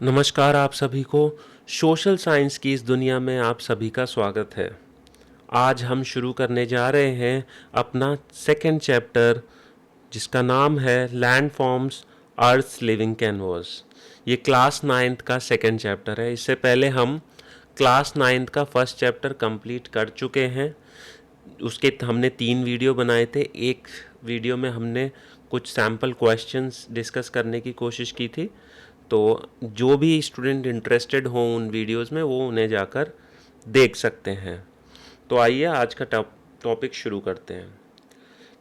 नमस्कार आप सभी को। सोशल साइंस की इस दुनिया में आप सभी का स्वागत है। आज हम शुरू करने जा रहे हैं अपना सेकंड चैप्टर, जिसका नाम है land forms earth's living canvas. ये क्लास नाइन्थ का सेकंड चैप्टर है। इससे पहले हम क्लास नाइन्थ का फर्स्ट चैप्टर कंप्लीट कर चुके हैं। उसके हमने 3 वीडियो बनाए थे। एक वीडियो में हमने कुछ सैम्पल क्वेश्चंस डिस्कस करने की कोशिश की थी। तो जो भी स्टूडेंट इंटरेस्टेड हो उन वीडियोस में, वो उन्हें जाकर देख सकते हैं। तो आइए आज का टॉपिक शुरू करते हैं।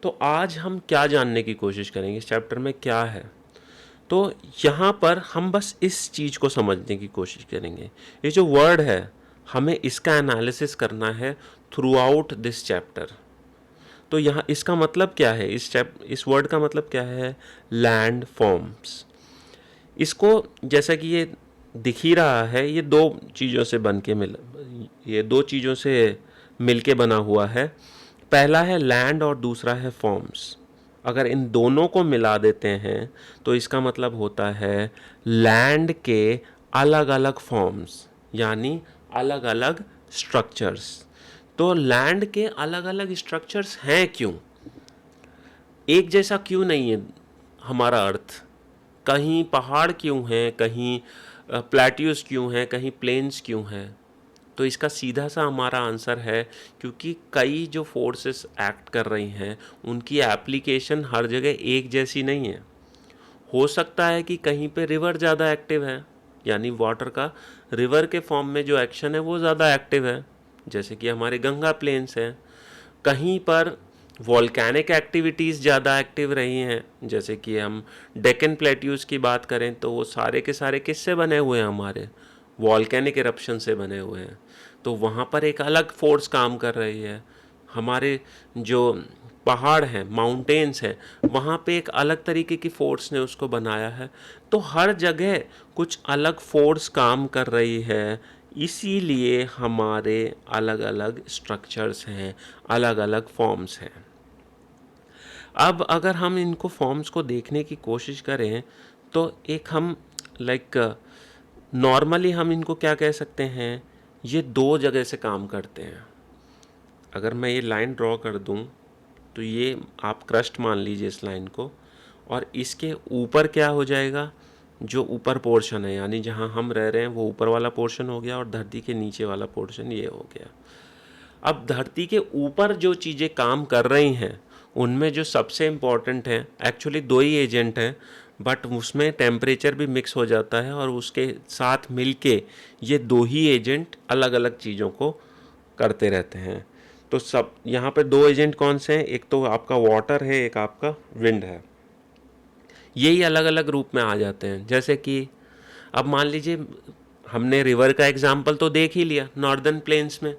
तो आज हम क्या जानने की कोशिश करेंगे, इस चैप्टर में क्या है। तो यहाँ पर हम बस इस चीज़ को समझने की कोशिश करेंगे। ये जो वर्ड है, हमें इसका एनालिसिस करना है थ्रू आउट दिस चैप्टर। तो यहाँ इसका मतलब क्या है, इस वर्ड का मतलब क्या है? Land forms. इसको जैसा कि ये दिख ही रहा है, ये दो चीज़ों से मिल के बना हुआ है। पहला है लैंड और दूसरा है फॉर्म्स। अगर इन दोनों को मिला देते हैं तो इसका मतलब होता है लैंड के अलग अलग फॉर्म्स, यानी अलग अलग स्ट्रक्चर्स। तो लैंड के अलग अलग स्ट्रक्चर्स हैं क्यों? एक जैसा क्यों नहीं है हमारा अर्थ? कहीं पहाड़ क्यों हैं, कहीं प्लेट्यूज क्यों हैं, कहीं प्लेन्स क्यों हैं? तो इसका सीधा सा हमारा आंसर है क्योंकि कई जो फोर्सेस एक्ट कर रही हैं उनकी एप्लीकेशन हर जगह एक जैसी नहीं है। हो सकता है कि कहीं पे रिवर ज़्यादा एक्टिव है, यानी वाटर का रिवर के फॉर्म में जो एक्शन है वो ज़्यादा एक्टिव है, जैसे कि हमारे गंगा प्लेन्स हैं। कहीं पर वॉल्केनिक एक्टिविटीज़ ज़्यादा एक्टिव रही हैं, जैसे कि हम डेक्कन प्लेट्यूज़ की बात करें तो वो सारे के सारे किससे बने हुए हैं? हमारे वॉल्केनिक इरप्शन से बने हुए हैं। तो वहाँ पर एक अलग फोर्स काम कर रही है। हमारे जो पहाड़ हैं, माउंटेन्स हैं, वहाँ पे एक अलग तरीके की फोर्स ने उसको बनाया है। तो हर जगह कुछ अलग फोर्स काम कर रही है, इसीलिए हमारे अलग अलग स्ट्रक्चर्स हैं, अलग अलग फॉर्म्स हैं। अब अगर हम इनको फॉर्म्स को देखने की कोशिश करें तो एक हम नॉर्मली हम इनको क्या कह सकते हैं, ये दो जगह से काम करते हैं। अगर मैं ये लाइन ड्रॉ कर दूं तो ये आप क्रस्ट मान लीजिए इस लाइन को, और इसके ऊपर क्या हो जाएगा? जो ऊपर पोर्शन है, यानी जहां हम रह रहे हैं वो ऊपर वाला पोर्शन हो गया, और धरती के नीचे वाला पोर्शन ये हो गया। अब धरती के ऊपर जो चीज़ें काम कर रही हैं उनमें जो सबसे इम्पॉर्टेंट है, एक्चुअली दो ही एजेंट हैं, बट उसमें टेम्परेचर भी मिक्स हो जाता है और उसके साथ मिलके ये दो ही एजेंट अलग अलग चीज़ों को करते रहते हैं। तो सब यहाँ पे दो एजेंट कौन से हैं? एक तो आपका वाटर है, एक आपका विंड है। यही अलग अलग रूप में आ जाते हैं। जैसे कि अब मान लीजिए हमने रिवर का एग्जाम्पल तो देख ही लिया, नॉर्दर्न प्लेन्स में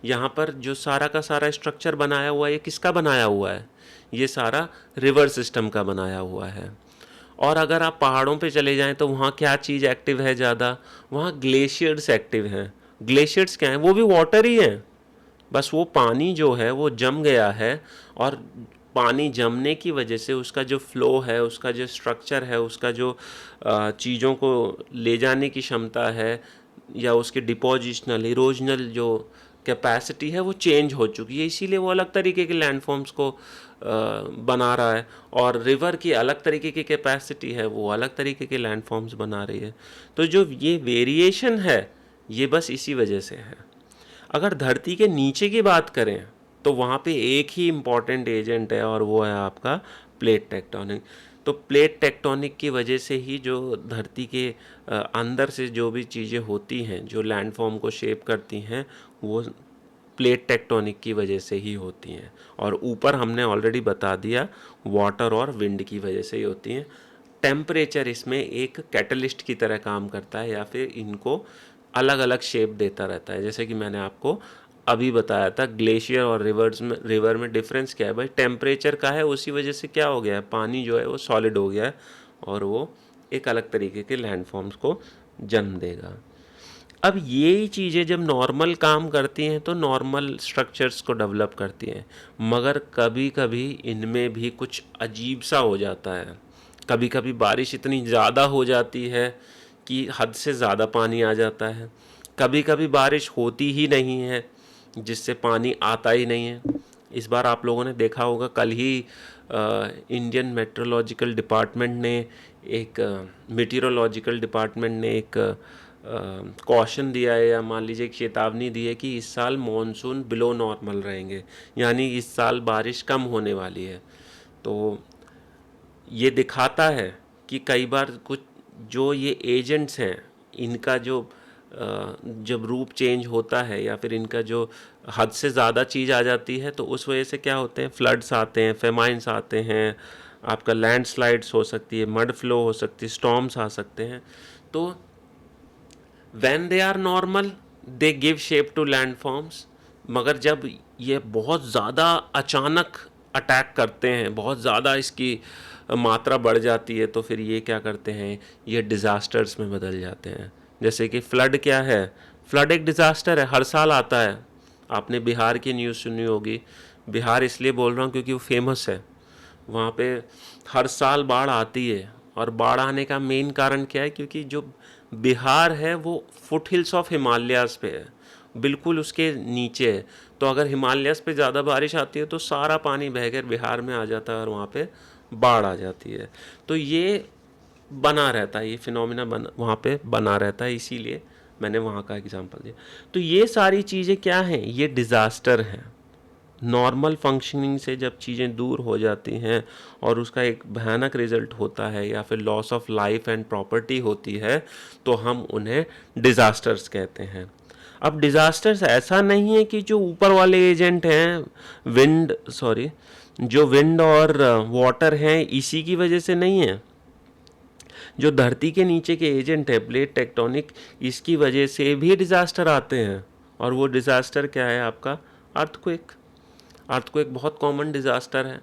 यहाँ पर जो सारा का सारा स्ट्रक्चर बनाया हुआ है, ये किसका बनाया हुआ है? ये सारा रिवर सिस्टम का बनाया हुआ है। और अगर आप पहाड़ों पे चले जाएं तो वहाँ क्या चीज़ एक्टिव है ज़्यादा? वहाँ ग्लेशियर्स एक्टिव हैं। ग्लेशियर्स क्या हैं? वो भी वाटर ही हैं, बस वो पानी जो है वो जम गया है, और पानी जमने की वजह से उसका जो फ्लो है, उसका जो स्ट्रक्चर है, उसका जो चीज़ों को ले जाने की क्षमता है, या उसके डिपोजिशनल इरोजनल जो कैपेसिटी है वो चेंज हो चुकी है। इसीलिए वो अलग तरीके के लैंडफॉर्म्स को बना रहा है, और रिवर की अलग तरीके की कैपेसिटी है, वो अलग तरीके के लैंडफॉर्म्स बना रही है। तो जो ये वेरिएशन है ये बस इसी वजह से है। अगर धरती के नीचे की बात करें तो वहाँ पे एक ही इम्पॉर्टेंट एजेंट है, और वो है आपका प्लेट टेक्टोनिक। तो प्लेट टेक्टोनिक की वजह से ही जो धरती के अंदर से जो भी चीज़ें होती हैं, जो लैंडफॉर्म को शेप करती हैं, वो प्लेट टेक्टोनिक की वजह से ही होती हैं। और ऊपर हमने ऑलरेडी बता दिया, वाटर और विंड की वजह से ही होती हैं। टेम्परेचर इसमें एक कैटलिस्ट की तरह काम करता है, या फिर इनको अलग अलग शेप देता रहता है। जैसे कि मैंने आपको अभी बताया था, ग्लेशियर और रिवर में डिफरेंस क्या है भाई? टेम्परेचर का है, उसी वजह से क्या हो गया है, पानी जो है वो सॉलिड हो गया है, और वो एक अलग तरीके के लैंडफॉर्म्स को जन्म देगा। अब ये चीज़ें जब नॉर्मल काम करती हैं तो नॉर्मल स्ट्रक्चर्स को डेवलप करती हैं, मगर कभी कभी इनमें भी कुछ अजीब सा हो जाता है। कभी कभी बारिश इतनी ज़्यादा हो जाती है कि हद से ज़्यादा पानी आ जाता है, कभी कभी बारिश होती ही नहीं है जिससे पानी आता ही नहीं है। इस बार आप लोगों ने देखा होगा, कल ही इंडियन मेट्रोलॉजिकल डिपार्टमेंट ने एक मेटीरोलॉजिकल डिपार्टमेंट ने एक कॉशन दिया है, या मान लीजिए एक चेतावनी दी है कि इस साल मॉनसून बिलो नॉर्मल रहेंगे, यानी इस साल बारिश कम होने वाली है। तो ये दिखाता है कि कई बार कुछ जो ये एजेंट्स हैं, इनका जो जब रूप चेंज होता है या फिर इनका जो हद से ज़्यादा चीज़ आ जाती है, तो उस वजह से क्या होते हैं, फ्लड्स आते हैं, फेमाइंस आते हैं, आपका लैंडस्लाइड्स हो सकती है, मड फ्लो हो सकती है, स्टॉर्म्स आ सकते हैं। तो when they are normal they give shape to landforms, मगर जब ये बहुत ज़्यादा अचानक अटैक करते हैं, बहुत ज़्यादा इसकी मात्रा बढ़ जाती है, तो फिर ये क्या करते हैं, ये डिज़ास्टर्स में बदल जाते हैं। जैसे कि फ्लड क्या है, फ्लड एक डिज़ास्टर है, हर साल आता है। आपने बिहार की न्यूज़ सुनी होगी, बिहार इसलिए बोल रहा हूँ क्योंकि वो फेमस है, वहाँ पे हर साल बाढ़ आती है। और बाढ़ आने का मेन कारण क्या है, क्योंकि जो बिहार है वो फुट हिल्स ऑफ हिमालयाज़ पे है, बिल्कुल उसके नीचे है। तो अगर हिमालयाज़ पे ज़्यादा बारिश आती है तो सारा पानी बहकर बिहार में आ जाता है और वहाँ पे बाढ़ आ जाती है। तो ये बना रहता है, ये फिनोमिना वहाँ पे बना रहता है, इसीलिए मैंने वहाँ का एग्जांपल दिया। तो ये सारी चीज़ें क्या हैं, ये डिज़ास्टर हैं। नॉर्मल फंक्शनिंग से जब चीज़ें दूर हो जाती हैं और उसका एक भयानक रिजल्ट होता है या फिर loss of life and property होती है, तो हम उन्हें डिज़ास्टर्स कहते हैं। अब डिज़ास्टर्स ऐसा नहीं है कि जो ऊपर वाले एजेंट हैं, जो विंड और वाटर हैं, इसी की वजह से नहीं है। जो धरती के नीचे के एजेंट है, प्लेट टेक्टोनिक, इसकी वजह से भी डिज़ास्टर आते हैं। और वो डिज़ास्टर क्या है, आपका अर्थक्वेक। अर्थक्वेक बहुत कॉमन डिज़ास्टर है।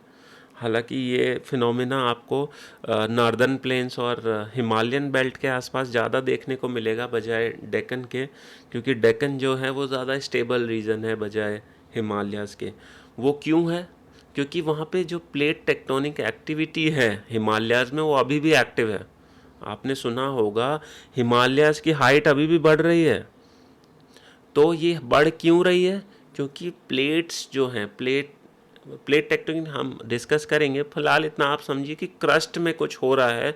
हालांकि ये फिनोमिना आपको नॉर्दर्न प्लेन्स और हिमालयन बेल्ट के आसपास ज़्यादा देखने को मिलेगा बजाय डेक्कन के, क्योंकि डेक्कन जो है वो ज़्यादा स्टेबल रीजन है बजाय हिमालयाज़ के। वो क्यों है, क्योंकि वहाँ पे जो प्लेट टेक्टोनिक एक्टिविटी है हिमालयाज़ में, वो अभी भी एक्टिव है। आपने सुना होगा हिमालयाज़ की हाइट अभी भी बढ़ रही है। तो ये बढ़ क्यों रही है, क्योंकि प्लेट्स जो हैं, प्लेट टेक्टोनिक हम डिस्कस करेंगे। फिलहाल इतना आप समझिए कि क्रस्ट में कुछ हो रहा है,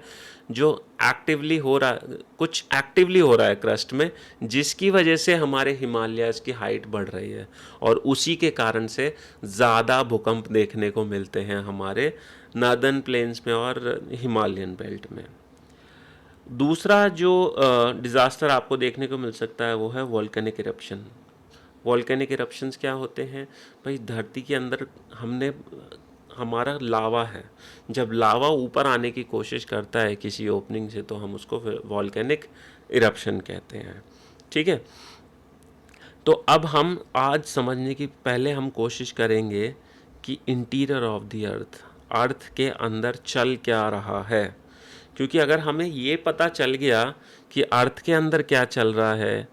जो एक्टिवली हो रहा है, कुछ एक्टिवली हो रहा है क्रस्ट में, जिसकी वजह से हमारे हिमालयाज़ की हाइट बढ़ रही है और उसी के कारण से ज़्यादा भूकंप देखने को मिलते हैं हमारे नॉर्दर्न प्लेन्स में और हिमालयन बेल्ट में। दूसरा जो डिज़ास्टर आपको देखने को मिल सकता है वो है वॉल्केनिक इरप्शन। वॉल्केनिक इरप्शंस क्या होते हैं भाई, धरती के अंदर हमारा लावा है, जब लावा ऊपर आने की कोशिश करता है किसी ओपनिंग से, तो हम उसको वॉल्केनिक इरप्शन कहते हैं। ठीक है, तो अब हम आज समझने की पहले हम कोशिश करेंगे कि इंटीरियर ऑफ द अर्थ के अंदर चल क्या रहा है। क्योंकि अगर हमें ये पता चल गया कि अर्थ के अंदर क्या चल रहा है,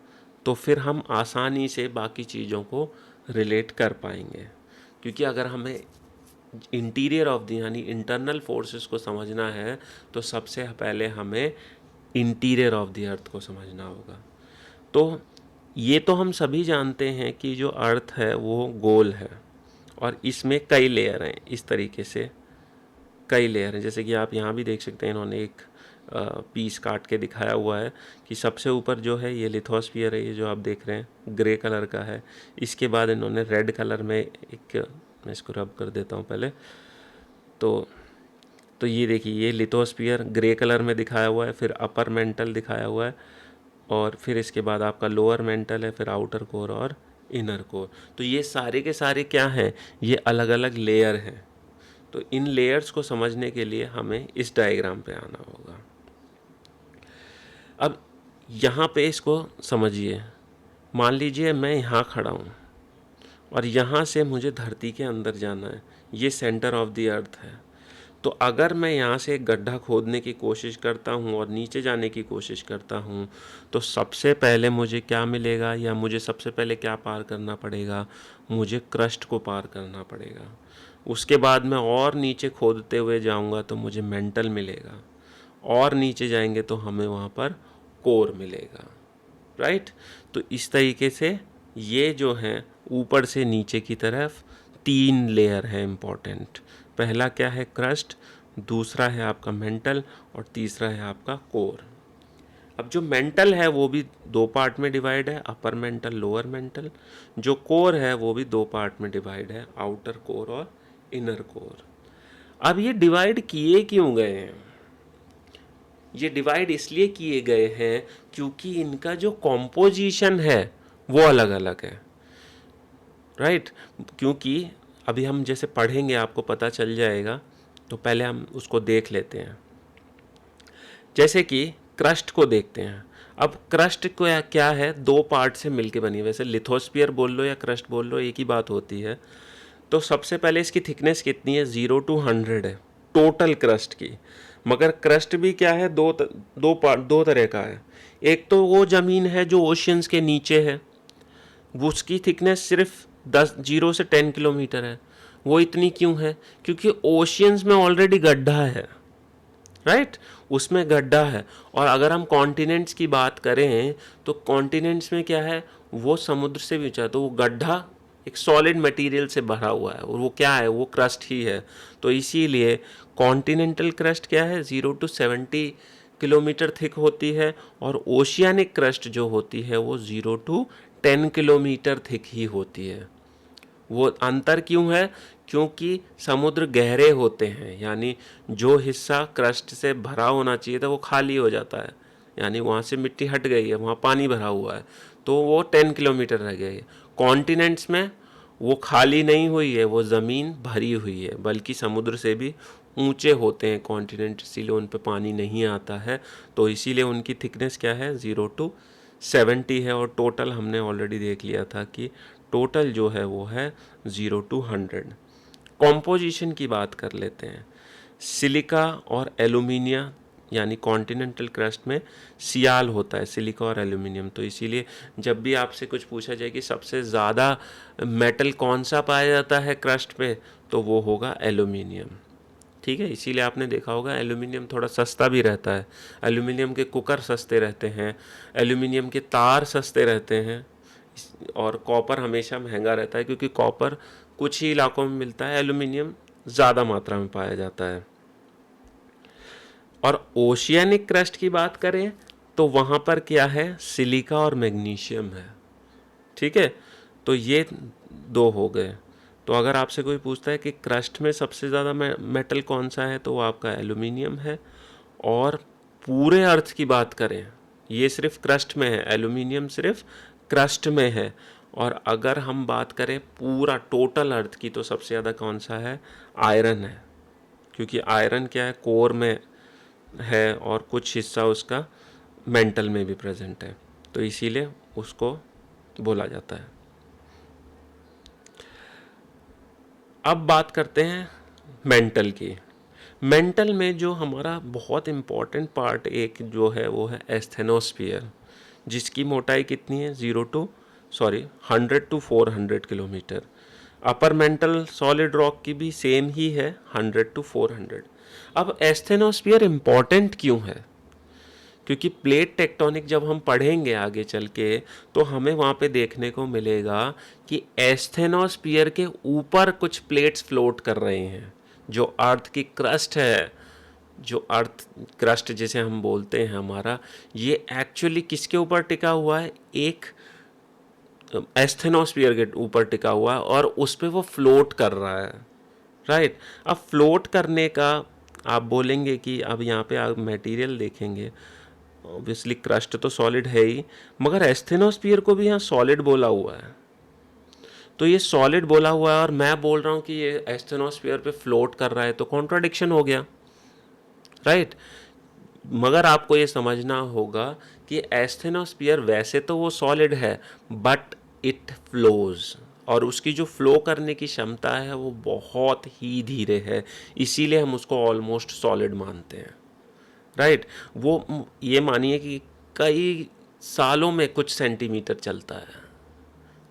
तो फिर हम आसानी से बाकी चीज़ों को रिलेट कर पाएंगे। क्योंकि अगर हमें इंटीरियर ऑफ द यानी इंटरनल फोर्सेस को समझना है, तो सबसे पहले हमें इंटीरियर ऑफ द अर्थ को समझना होगा। तो ये तो हम सभी जानते हैं कि जो अर्थ है वो गोल है और इसमें कई लेयर हैं, इस तरीके से कई लेयर हैं। जैसे कि आप यहाँ भी देख सकते हैं, इन्होंने एक पीस काट के दिखाया हुआ है कि सबसे ऊपर जो है ये लिथोस्फीयर है, ये जो आप देख रहे हैं ग्रे कलर का है। इसके बाद इन्होंने रेड कलर में एक, मैं इसको रब कर देता हूँ पहले, तो ये देखिए, ये लिथोस्फीयर ग्रे कलर में दिखाया हुआ है, फिर अपर मेंटल दिखाया हुआ है, और फिर इसके बाद आपका लोअर मेंटल है, फिर आउटर कोर और इनर कोर। तो ये सारे के सारे क्या हैं, ये अलग अलग लेयर हैं। तो इन लेयर्स को समझने के लिए हमें इस डायग्राम पे आना होगा। अब यहाँ पे इसको समझिए, मान लीजिए मैं यहाँ खड़ा हूँ और यहाँ से मुझे धरती के अंदर जाना है, ये सेंटर ऑफ द अर्थ है। तो अगर मैं यहाँ से एक गड्ढा खोदने की कोशिश करता हूँ और नीचे जाने की कोशिश करता हूँ, तो सबसे पहले मुझे क्या मिलेगा, या मुझे सबसे पहले क्या पार करना पड़ेगा, मुझे क्रस्ट को पार करना पड़ेगा। उसके बाद मैं और नीचे खोदते हुए जाऊँगा तो मुझे मेंटल मिलेगा, और नीचे जाएंगे तो हमें वहाँ पर कोर मिलेगा, राइट। तो इस तरीके से ये जो है ऊपर से नीचे की तरफ 3 लेयर है इम्पॉर्टेंट। पहला क्या है, क्रस्ट, दूसरा है आपका मेंटल, और तीसरा है आपका कोर। अब जो मेंटल है वो भी 2 पार्ट में डिवाइड है, अपर मेंटल, लोअर मेंटल। जो कोर है वो भी 2 पार्ट में डिवाइड है, आउटर कोर और इनर कोर। अब ये डिवाइड किए क्यों गए हैं? ये डिवाइड इसलिए किए गए हैं क्योंकि इनका जो कॉम्पोजिशन है वो अलग अलग है, राइट। क्योंकि अभी हम जैसे पढ़ेंगे आपको पता चल जाएगा, तो पहले हम उसको देख लेते हैं। जैसे कि क्रस्ट को देखते हैं। अब क्रस्ट को क्या है, 2 पार्ट से मिलके बनी है। वैसे लिथोस्फीयर बोल लो या क्रस्ट बोल लो, एक ही बात होती है। तो सबसे पहले इसकी थिकनेस कितनी है, 0 to 100 है टोटल क्रस्ट की। मगर क्रस्ट भी क्या है, दो तरह का है। एक तो वो ज़मीन है जो ओशियंस के नीचे है, वो उसकी थिकनेस सिर्फ 0 से 10 किलोमीटर है। वो इतनी क्यों है, क्योंकि ओशियंस में ऑलरेडी गड्ढा है, राइट, उसमें गड्ढा है। और अगर हम कॉन्टिनेंट्स की बात करें तो कॉन्टिनेंट्स में क्या है, वो समुद्र से भी ऊंचा, तो वो गड्ढा एक सॉलिड मटेरियल से भरा हुआ है, और वो क्या है, वो क्रस्ट ही है। तो इसीलिए कॉन्टिनेंटल क्रस्ट क्या है, 0 to 70 किलोमीटर थिक होती है, और ओशियानिक क्रस्ट जो होती है वो 0 to 10 किलोमीटर थिक ही होती है। वो अंतर क्यों है, क्योंकि समुद्र गहरे होते हैं, यानी जो हिस्सा क्रस्ट से भरा होना चाहिए था वो खाली हो जाता है, यानी वहाँ से मिट्टी हट गई है, वहाँ पानी भरा हुआ है, तो वो 10 किलोमीटर रह गई है। कॉन्टिनेंट्स में वो खाली नहीं हुई है, वो ज़मीन भरी हुई है, बल्कि समुद्र से भी ऊंचे होते हैं कॉन्टिनेंट, इसीलिए उन पे पानी नहीं आता है। तो इसीलिए उनकी थिकनेस क्या है, 0 to 70 है। और टोटल हमने ऑलरेडी देख लिया था कि टोटल जो है वो है 0 to 100। कॉम्पोजिशन की बात कर लेते हैं। सिलिका और एल्यूमिनियम, यानी कॉन्टिनेंटल क्रस्ट में सियाल होता है, सिलिका और एल्यूमिनियम। तो इसीलिए जब भी आपसे कुछ पूछा जाए कि सबसे ज़्यादा मेटल कौन सा पाया जाता है क्रस्ट पे, तो वो होगा एल्यूमिनियम, ठीक है। इसीलिए आपने देखा होगा एल्यूमिनियम थोड़ा सस्ता भी रहता है। एल्यूमिनियम के कुकर सस्ते रहते हैं, एल्यूमिनियम के तार सस्ते रहते हैं, और कॉपर हमेशा महंगा रहता है, क्योंकि कॉपर कुछ ही इलाकों में मिलता है, एल्यूमिनियम ज़्यादा मात्रा में पाया जाता है। और ओशियानिक क्रस्ट की बात करें तो वहाँ पर क्या है, सिलिका और मैग्नीशियम है, ठीक है। तो ये 2 हो गए। तो अगर आपसे कोई पूछता है कि क्रस्ट में सबसे ज़्यादा मेटल कौन सा है, तो वो आपका एल्यूमिनियम है। और पूरे अर्थ की बात करें, ये सिर्फ क्रस्ट में है, एल्यूमिनियम सिर्फ क्रस्ट में है। और अगर हम बात करें पूरा टोटल अर्थ की, तो सबसे ज़्यादा कौन सा है, आयरन है। क्योंकि आयरन क्या है, कोर में है, और कुछ हिस्सा उसका मेंटल में भी प्रेजेंट है, तो इसीलिए उसको बोला जाता है। अब बात करते हैं मेंटल की। मेंटल में जो हमारा बहुत इम्पॉर्टेंट पार्ट एक जो है वो है एस्थेनोस्फीयर, जिसकी मोटाई कितनी है, 100 to 400 kilometre. Upper mantle solid rock की भी सेम ही है, 100 to 400। अब एस्थेनोस्फीयर इम्पॉर्टेंट क्यों है, क्योंकि प्लेट टेक्टोनिक जब हम पढ़ेंगे आगे चल के, तो हमें वहाँ पे देखने को मिलेगा कि एस्थेनोस्फीयर के ऊपर कुछ प्लेट्स फ्लोट कर रहे हैं। जो अर्थ की क्रस्ट है, जो अर्थ क्रस्ट जिसे हम बोलते हैं हमारा, ये एक्चुअली किसके ऊपर टिका हुआ है, एक एस्थेनोस्फीयर के ऊपर टिका हुआ है, और उस पर वो फ्लोट कर रहा है, राइट। अब फ्लोट करने का आप बोलेंगे कि अब यहाँ पे आप मटेरियल देखेंगे, ऑब्वियसली क्रस्ट तो सॉलिड है ही, मगर एस्थेनोस्फीयर को भी यहाँ सॉलिड बोला हुआ है। तो ये सॉलिड बोला हुआ है और मैं बोल रहा हूँ कि ये एस्थेनोस्फीयर पे फ्लोट कर रहा है, तो कॉन्ट्राडिक्शन हो गया, राइट। मगर आपको ये समझना होगा कि एस्थेनोस्फीयर वैसे तो वो सॉलिड है, बट इट फ्लोज, और उसकी जो फ्लो करने की क्षमता है वो बहुत ही धीरे है, इसीलिए हम उसको ऑलमोस्ट सॉलिड मानते हैं, राइट। वो ये मानिए कि कई सालों में कुछ सेंटीमीटर चलता है,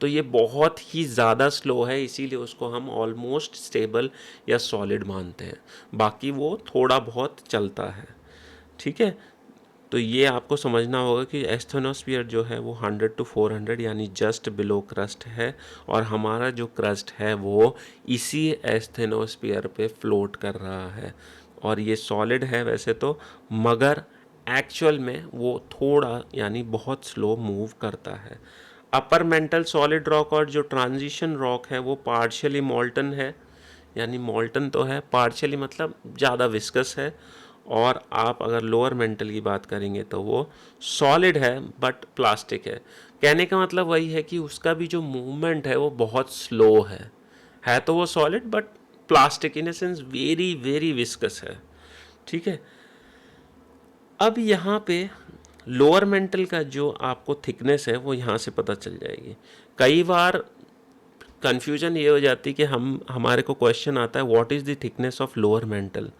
तो ये बहुत ही ज़्यादा स्लो है, इसीलिए उसको हम ऑलमोस्ट स्टेबल या सॉलिड मानते हैं। बाकी वो थोड़ा बहुत चलता है, ठीक है। तो ये आपको समझना होगा कि एस्थेनोस्फीयर जो है वो 100 to 400 यानी जस्ट बिलो क्रस्ट है, और हमारा जो क्रस्ट है वो इसी एस्थेनोस्फीयर पे फ्लोट कर रहा है, और ये सॉलिड है वैसे तो, मगर एक्चुअल में वो थोड़ा यानी बहुत स्लो मूव करता है। अपर मेंटल सॉलिड रॉक और जो ट्रांजिशन रॉक है वो पार्शियली मॉल्टन है, यानी मॉल्टन तो है, पार्शियली मतलब ज़्यादा विस्कस है। और आप अगर लोअर मेंटल की बात करेंगे तो वो सॉलिड है बट प्लास्टिक है। कहने का मतलब वही है कि उसका भी जो मूवमेंट है वो बहुत स्लो है तो वो solid but plastic in a sense very very viscous है। ठीक है, अब यहाँ पे लोअर मेंटल का जो आपको थिकनेस है वो यहाँ से पता चल जाएगी। कई बार कन्फ्यूजन ये हो जाती है कि हमारे को क्वेश्चन आता है what is the thickness of lower mental,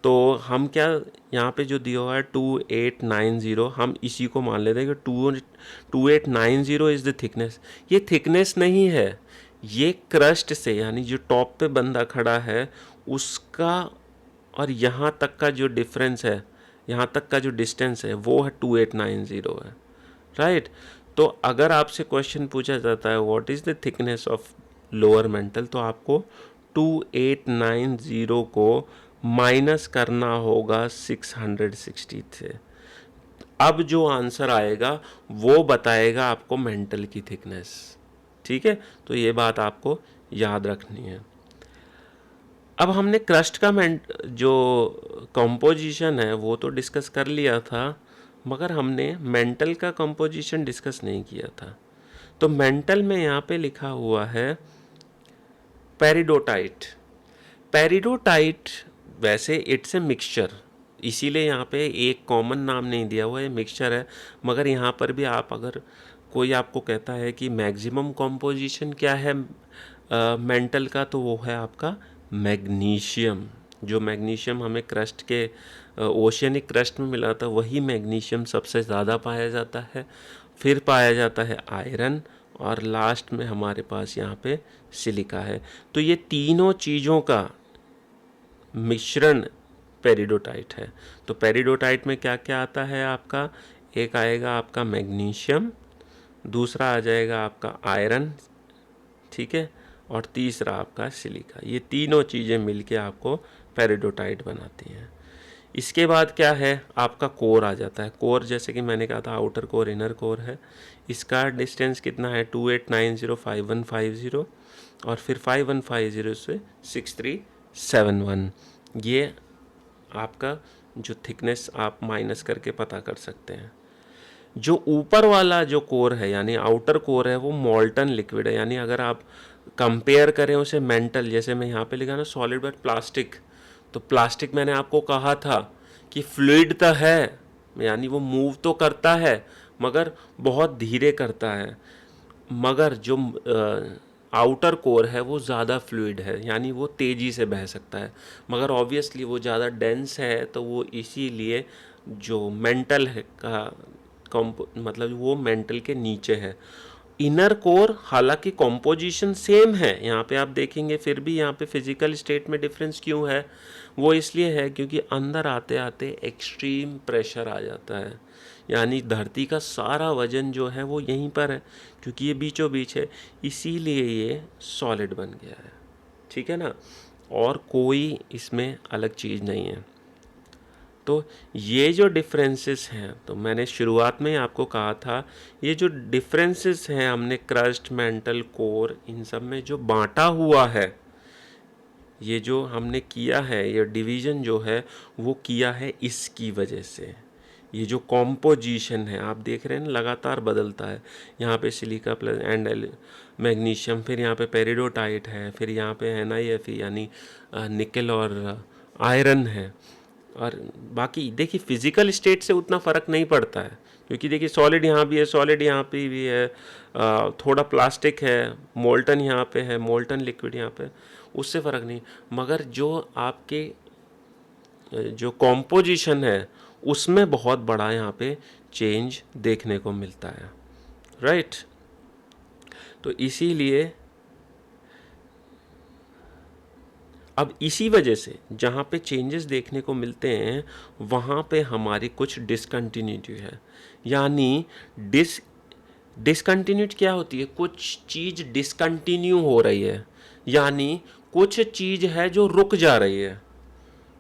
तो हम क्या यहाँ पे जो दिया हुआ है 2890, हम इसी को मान लेते हैं कि 2890 इज़ द थिकनेस। ये थिकनेस नहीं है, ये क्रस्ट से यानी जो टॉप पे बंदा खड़ा है उसका और यहाँ तक का जो डिफरेंस है, यहाँ तक का जो डिस्टेंस है वो है 2890 है, राइट। तो अगर आपसे क्वेश्चन पूछा जाता है what is the thickness of lower mental, तो आपको 2890 को माइनस करना होगा 660 से। अब जो आंसर आएगा वो बताएगा आपको मेंटल की थिकनेस। ठीक है, तो ये बात आपको याद रखनी है। अब हमने क्रस्ट का जो कंपोजिशन है वो तो डिस्कस कर लिया था, मगर हमने मेंटल का कंपोजिशन डिस्कस नहीं किया था। तो मेंटल में यहाँ पे लिखा हुआ है पेरिडोटाइट। पेरिडोटाइट वैसे इट्स ए मिक्सचर, इसीलिए यहाँ पे एक कॉमन नाम नहीं दिया हुआ है, मिक्सचर है। मगर यहाँ पर भी आप अगर कोई आपको कहता है कि मैक्सिमम कंपोजिशन क्या है मेंटल का, तो वो है आपका मैग्नीशियम। जो मैग्नीशियम हमें क्रस्ट के ओशियनिक क्रस्ट में मिला था वही मैग्नीशियम सबसे ज़्यादा पाया जाता है, फिर पाया जाता है आयरन, और लास्ट में हमारे पास यहाँ पे सिलिका है। तो ये तीनों चीज़ों का मिश्रण पेरिडोटाइट है। तो पेरिडोटाइट में क्या क्या आता है आपका, एक आएगा आपका मैग्नीशियम, दूसरा आ जाएगा आपका आयरन, ठीक है, और तीसरा आपका सिलिका। ये तीनों चीज़ें मिलके आपको पेरिडोटाइट बनाती हैं। इसके बाद क्या है आपका कोर आ जाता है। कोर जैसे कि मैंने कहा था आउटर कोर इनर कोर है, इसका डिस्टेंस कितना है 2890 5150, और फिर 5150 से 6371। ये आपका जो थिकनेस आप माइनस करके पता कर सकते हैं। जो ऊपर वाला जो कोर है यानी आउटर कोर है वो मॉल्टन लिक्विड है, यानी अगर आप कंपेयर करें उसे मेंटल, जैसे मैं यहाँ पे लिखा ना सॉलिड बट प्लास्टिक, तो प्लास्टिक मैंने आपको कहा था कि फ्लूइड तो है, यानी वो मूव तो करता है मगर बहुत धीरे करता है। मगर जो आउटर कोर है वो ज़्यादा फ्लूइड है, यानी वो तेज़ी से बह सकता है, मगर ऑब्वियसली वो ज़्यादा डेंस है, तो वो इसीलिए जो मेंटल है का मतलब वो मेंटल के नीचे है। इनर कोर हालांकि कॉम्पोजिशन सेम है, यहाँ पे आप देखेंगे, फिर भी यहाँ पे फिजिकल स्टेट में डिफरेंस क्यों है, वो इसलिए है क्योंकि अंदर आते आते एक्सट्रीम प्रेशर आ जाता है, यानी धरती का सारा वजन जो है वो यहीं पर है, क्योंकि ये बीचों बीच है, इसीलिए ये सॉलिड बन गया है। ठीक है ना, और कोई इसमें अलग चीज़ नहीं है। तो ये जो डिफरेंसेस हैं, तो मैंने शुरुआत में ही आपको कहा था, ये जो डिफरेंसेस हैं हमने क्रस्ट मेंटल कोर इन सब में जो बांटा हुआ है, ये जो हमने किया है, ये डिवीज़न जो है वो किया है इसकी वजह से। ये जो कॉम्पोजिशन है आप देख रहे हैं लगातार बदलता है, यहाँ पे सिलिका प्लस एंड मैग्नीशियम, फिर यहाँ पे पेरिडोटाइट है, फिर यहाँ पे NiFe यानी निकल और आयरन है, और बाकी देखिए फिजिकल स्टेट से उतना फ़र्क नहीं पड़ता है, क्योंकि देखिए सॉलिड यहाँ भी है, सॉलिड यहाँ पे भी है, थोड़ा प्लास्टिक है, मोल्टन यहाँ पे है, मोल्टन लिक्विड यहाँ पे, उससे फ़र्क नहीं। मगर जो आपके जो कॉम्पोजिशन है उसमें बहुत बड़ा यहाँ पे चेंज देखने को मिलता है, राइट। तो इसीलिए अब इसी वजह से जहाँ पे चेंजेस देखने को मिलते हैं वहाँ पे हमारी कुछ डिसकंटिन्यूटी है, यानी डिसकंटिन्यूटी क्या होती है, कुछ चीज़ डिसकंटिन्यू हो रही है, यानी कुछ चीज़ है जो रुक जा रही है।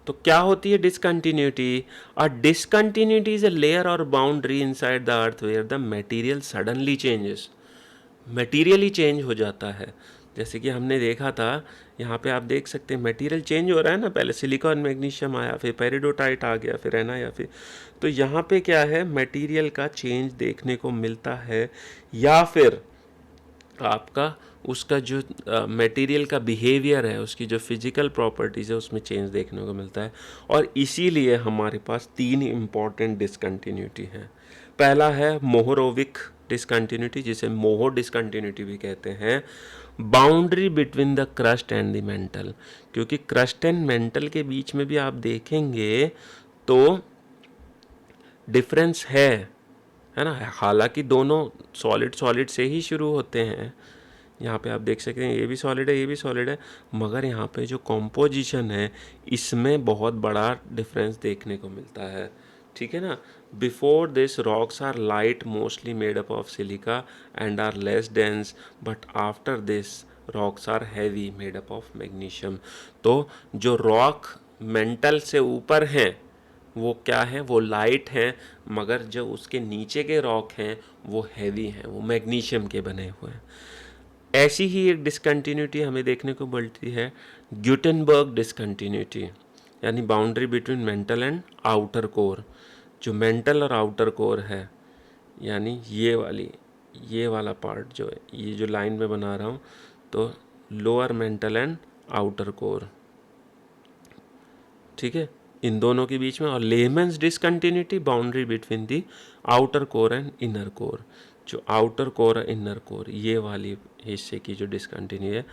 तो क्या होती है discontinuity? A discontinuity is a layer और boundary inside the earth where the material suddenly changes, material ही चेंज हो जाता है। जैसे कि हमने देखा था यहाँ पे, आप देख सकते हैं मटेरियल चेंज हो रहा है ना, पहले सिलिकॉन मैग्नीशियम आया, फिर पेरिडोटाइट आ गया, फिर या फिर, तो यहाँ पे क्या है, मटेरियल का चेंज देखने को मिलता है, या फिर आपका उसका जो मटेरियल का बिहेवियर है, उसकी जो फिजिकल प्रॉपर्टीज़ है उसमें चेंज देखने को मिलता है। और इसीलिए हमारे पास 3 इम्पॉर्टेंट डिसकंटिन्यूटी हैं। पहला है मोहरोविक डिसकंटिन्यूटी, जिसे मोहो डिसकंटिन्यूटी भी कहते हैं, boundary between the crust and the mental, क्योंकि क्रस्ट एंड मेंटल के बीच में भी आप देखेंगे तो डिफरेंस है ना, हालांकि दोनों सॉलिड सॉलिड से ही शुरू होते हैं। यहाँ पे आप देख सकते हैं ये भी सॉलिड है, ये भी सॉलिड है, मगर यहाँ पे जो कॉम्पोजिशन है इसमें बहुत बड़ा डिफरेंस देखने को मिलता है, ठीक है ना। Before this rocks are light, mostly made up of silica and are less dense, but after this rocks are heavy, made up of magnesium. तो जो रॉक मेंटल से ऊपर हैं वो क्या है, वो लाइट हैं, मगर जो उसके नीचे के रॉक हैं वो हैवी हैं, वो मैग्नीशियम के बने हुए हैं। ऐसी ही एक डिसकंटिन्यूटी हमें देखने को मिलती है ग्यूटेनबर्ग डिसकंटिन्यूटी, यानी boundary between mental and outer core. जो मेंटल और आउटर कोर है, यानी ये वाला पार्ट जो है, ये जो लाइन में बना रहा हूँ, तो lower mantle and outer core, ठीक है, इन दोनों के बीच में। और Lehmann's discontinuity, boundary between the outer core and inner core. जो आउटर कोर और इनर कोर, ये वाली हिस्से की जो डिसकंटिन्यू है,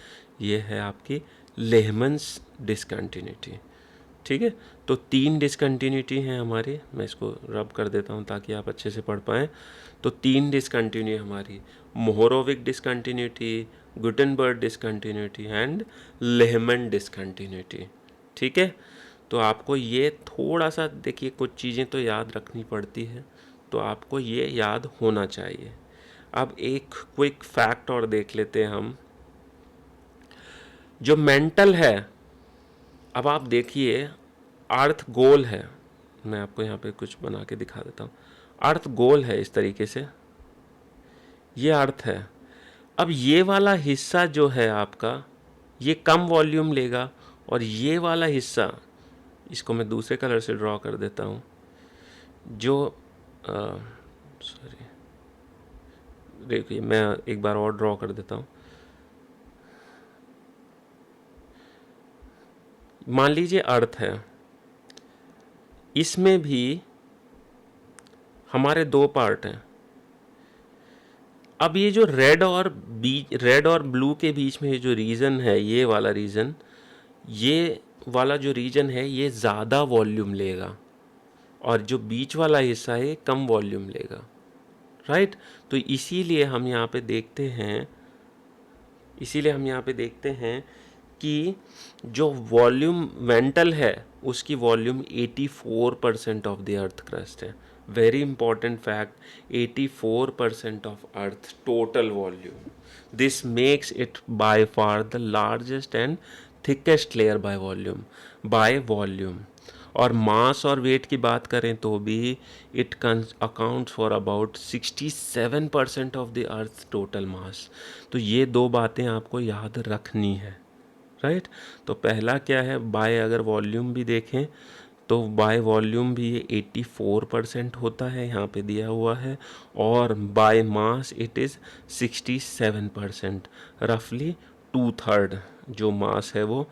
ये है आपकी लेहमैन्स डिसकंटिन्यूटी, ठीक है। तो 3 डिसकंटिन्यूटी हैं हमारी, मैं इसको रब कर देता हूँ ताकि आप अच्छे से पढ़ पाएँ। तो 3 डिसकंटिन्यू हमारी, Mohorovicic discontinuity, Gutenberg discontinuity and Lehmann discontinuity, ठीक है। तो आपको ये थोड़ा सा देखिए, कुछ चीज़ें तो याद रखनी पड़ती है, तो आपको ये याद होना चाहिए। अब एक क्विक फैक्ट और देख लेते हैं हम, जो मेंटल है। अब आप देखिए, अर्थ गोल है, मैं आपको यहाँ पे कुछ बना के दिखा देता हूँ। अर्थ गोल है इस तरीके से, ये अर्थ है। अब ये वाला हिस्सा जो है आपका, ये कम वॉल्यूम लेगा, और ये वाला हिस्सा, इसको मैं दूसरे कलर से ड्रॉ कर देता हूँ, जो सॉरी, देखिए मैं एक बार और ड्रॉ कर देता हूँ। मान लीजिए अर्थ है, इसमें भी हमारे 2 पार्ट हैं। अब ये जो रेड और ब्लू के बीच में ये जो रीजन है, ये वाला रीजन, ये वाला जो रीजन है ये ज़्यादा वॉल्यूम लेगा, और जो बीच वाला हिस्सा है कम वॉल्यूम लेगा, राइट। तो इसीलिए हम यहाँ पे देखते हैं कि जो वॉल्यूम मेंटल है उसकी volume 84% of the earth crust है। Very important fact, 84% of earth total volume. This makes it by far the largest and thickest layer by volume. और मास और वेट की बात करें तो भी it accounts for about 67% of the earth total mass. तो ये 2 बातें आपको याद रखनी है, राइट। तो पहला क्या है, बाय अगर वॉल्यूम भी देखें तो बाय वॉल्यूम भी ये 84% होता है, यहाँ पे दिया हुआ है, और बाय मास इट इज़ 67%, रफली 2/3 जो मास है वो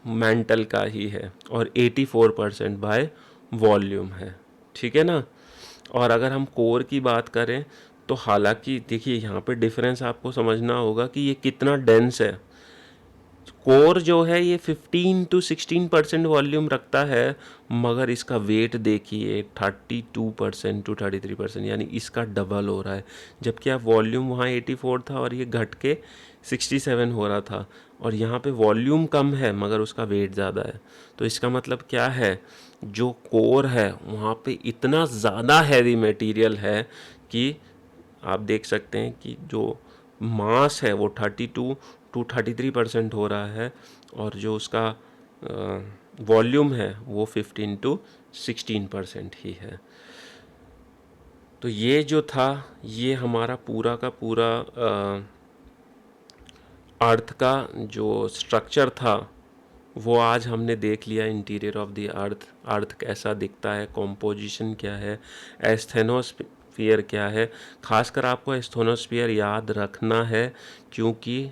मेंटल का ही है, और 84% बाय वॉल्यूम है, ठीक है ना। और अगर हम कोर की बात करें तो हालांकि देखिए यहाँ पे डिफरेंस आपको समझना होगा कि ये कितना डेंस है। कोर जो है ये 15 to 16% वॉल्यूम रखता है, मगर इसका वेट देखिए 32% to 33%, यानी इसका डबल हो रहा है। जबकि आप वॉल्यूम वहाँ 84 था और ये घट के 67 हो रहा था, और यहाँ पे वॉल्यूम कम है मगर उसका वेट ज़्यादा है। तो इसका मतलब क्या है, जो कोर है वहाँ पे इतना ज़्यादा हैवी मटेरियल है कि आप देख सकते हैं कि जो मास है वो 32 to 33% हो रहा है, और जो उसका वॉल्यूम है वो 15 to 16% ही है। तो ये जो था, ये हमारा पूरा का पूरा अर्थ का जो स्ट्रक्चर था वो आज हमने देख लिया। इंटीरियर ऑफ द अर्थ, अर्थ कैसा दिखता है, कॉम्पोजिशन क्या है, एस्थेनोस्फीयर क्या है। खासकर आपको एस्थेनोस्फीयर याद रखना है, क्योंकि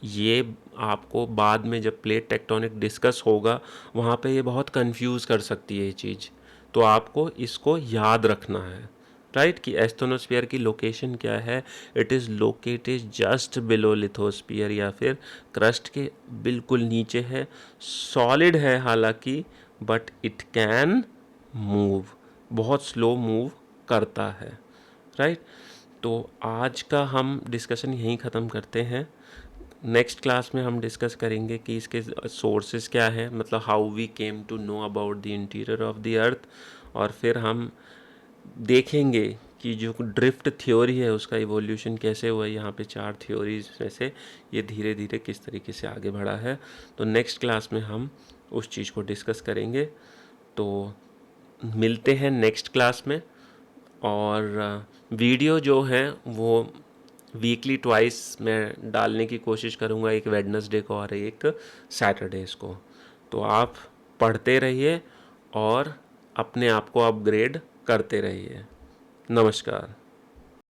ये आपको बाद में जब प्लेट टेक्टोनिक डिस्कस होगा वहाँ पे ये बहुत कंफ्यूज कर सकती है ये चीज़। तो आपको इसको याद रखना है, राइट, कि एस्थेनोस्फीयर की लोकेशन क्या है। It is located just below lithosphere, या फिर क्रस्ट के बिल्कुल नीचे है। सॉलिड है हालांकि, बट इट कैन मूव, बहुत स्लो मूव करता है, राइट। तो आज का हम डिस्कशन यहीं ख़त्म करते हैं। नेक्स्ट क्लास में हम डिस्कस करेंगे कि इसके सोर्सेज क्या है, मतलब how we came to know about the interior of the earth. और फिर हम देखेंगे कि जो ड्रिफ्ट थ्योरी है उसका इवोल्यूशन कैसे हुआ है। यहाँ पे 4 थ्योरीज में से ये धीरे धीरे किस तरीके से आगे बढ़ा है। तो नेक्स्ट क्लास में हम उस चीज़ को डिस्कस करेंगे। तो मिलते हैं नेक्स्ट क्लास में। और वीडियो जो है वो वीकली ट्वाइस मैं डालने की कोशिश करूँगा, एक वेडनेसडे को और एक सैटरडेज को। तो आप पढ़ते रहिए और अपने आप को अपग्रेड करते रहिए। नमस्कार।